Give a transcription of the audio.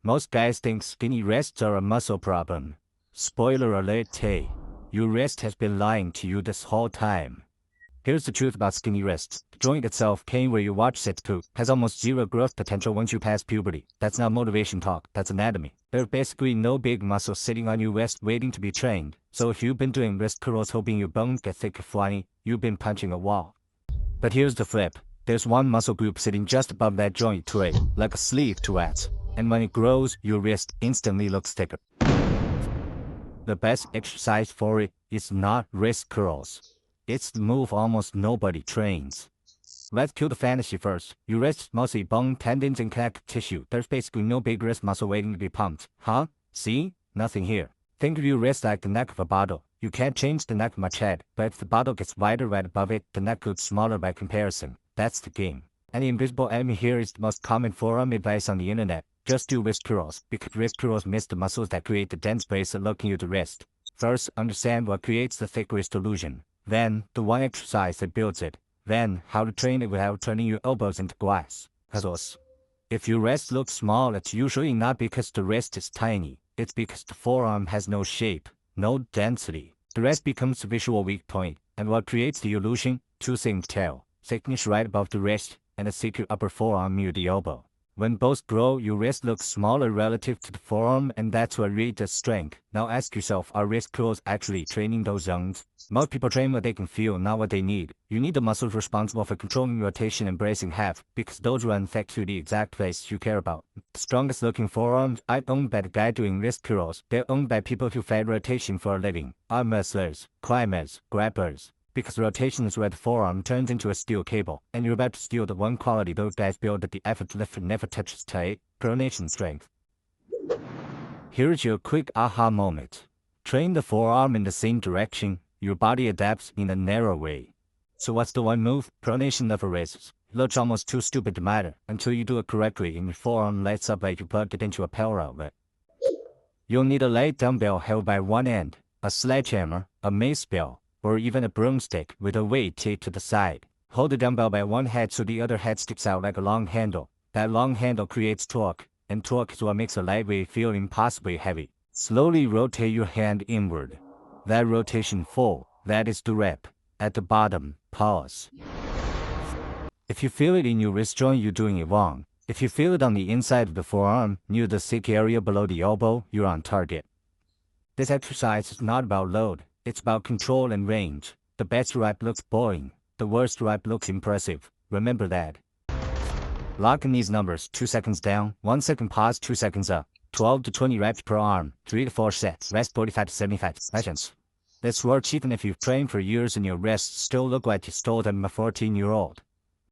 Most guys think skinny wrists are a muscle problem. Spoiler alert, hey. Your wrist has been lying to you this whole time. Here's the truth about skinny wrists. The joint itself, came where you watch it poop, has almost zero growth potential once you pass puberty. That's not motivation talk, that's anatomy. There's basically no big muscle sitting on your wrist waiting to be trained. So if you've been doing wrist curls hoping your bones get thick or fliny, you've been punching a wall. But here's the flip. There's one muscle group sitting just above that joint tray, like a sleeve to ads. And when it grows, your wrist instantly looks thicker. The best exercise for it is not wrist curls. It's the move almost nobody trains. Let's kill the fantasy first. Your wrist's mostly bone, tendons, and connective tissue. There's basically no big wrist muscle waiting to be pumped. Huh? See? Nothing here. Think of your wrist like the neck of a bottle. You can't change the neck much head, but if the bottle gets wider right above it, the neck looks smaller by comparison. That's the game. And the invisible enemy here is the most common forearm advice on the internet. Just do wrist curls, because wrist curls miss the muscles that create the dense bracelet looking at the wrist. First, understand what creates the thick wrist illusion. Then, the one exercise that builds it. Then, how to train it without turning your elbows into glass. Puzzles. If your wrist looks small, it's usually not because the wrist is tiny. It's because the forearm has no shape, no density. The rest becomes the visual weak point. And what creates the illusion? Two things tell. Thickness right above the wrist, and a thicker upper forearm near the elbow. When both grow, your wrist looks smaller relative to the forearm, and that's what really does strength. Now ask yourself, are wrist curls actually training those zones? Most people train what they can feel, not what they need. You need the muscles responsible for controlling rotation and bracing half, because those run thick to the exact place you care about. The strongest looking forearms aren't owned by the guy doing wrist curls. They're owned by people who fight rotation for a living. Arm wrestlers, climbers, grapplers. Because rotation is where the forearm turns into a steel cable, and you're about to steal the one quality those guys build that the effort lifter never touches tight, pronation strength. Here's your quick aha moment. Train the forearm in the same direction, your body adapts in a narrow way. So what's the one move? Pronation never raises. It looks almost too stupid to matter, until you do it correctly and your forearm lights up like you plugged it into a power outlet. You'll need a light dumbbell held by one end, a sledgehammer, a mace bell, or even a broomstick with a weight taped to the side. Hold the dumbbell by one head so the other head sticks out like a long handle. That long handle creates torque, and torque is what makes a lightweight feel impossibly heavy. Slowly rotate your hand inward. That rotation full, that is the rep. At the bottom, pause. If you feel it in your wrist joint, you're doing it wrong. If you feel it on the inside of the forearm, near the thick area below the elbow, you're on target. This exercise is not about load. It's about control and range. The best rep looks boring. The worst rep looks impressive. Remember that. Lock in these numbers: 2 seconds down, 1 second pause, 2 seconds up. 12 to 20 reps per arm, 3 to 4 sets, rest 45 to 75 seconds. This works even if you've trained for years and your wrists still look like you stole them from a 14-year-old.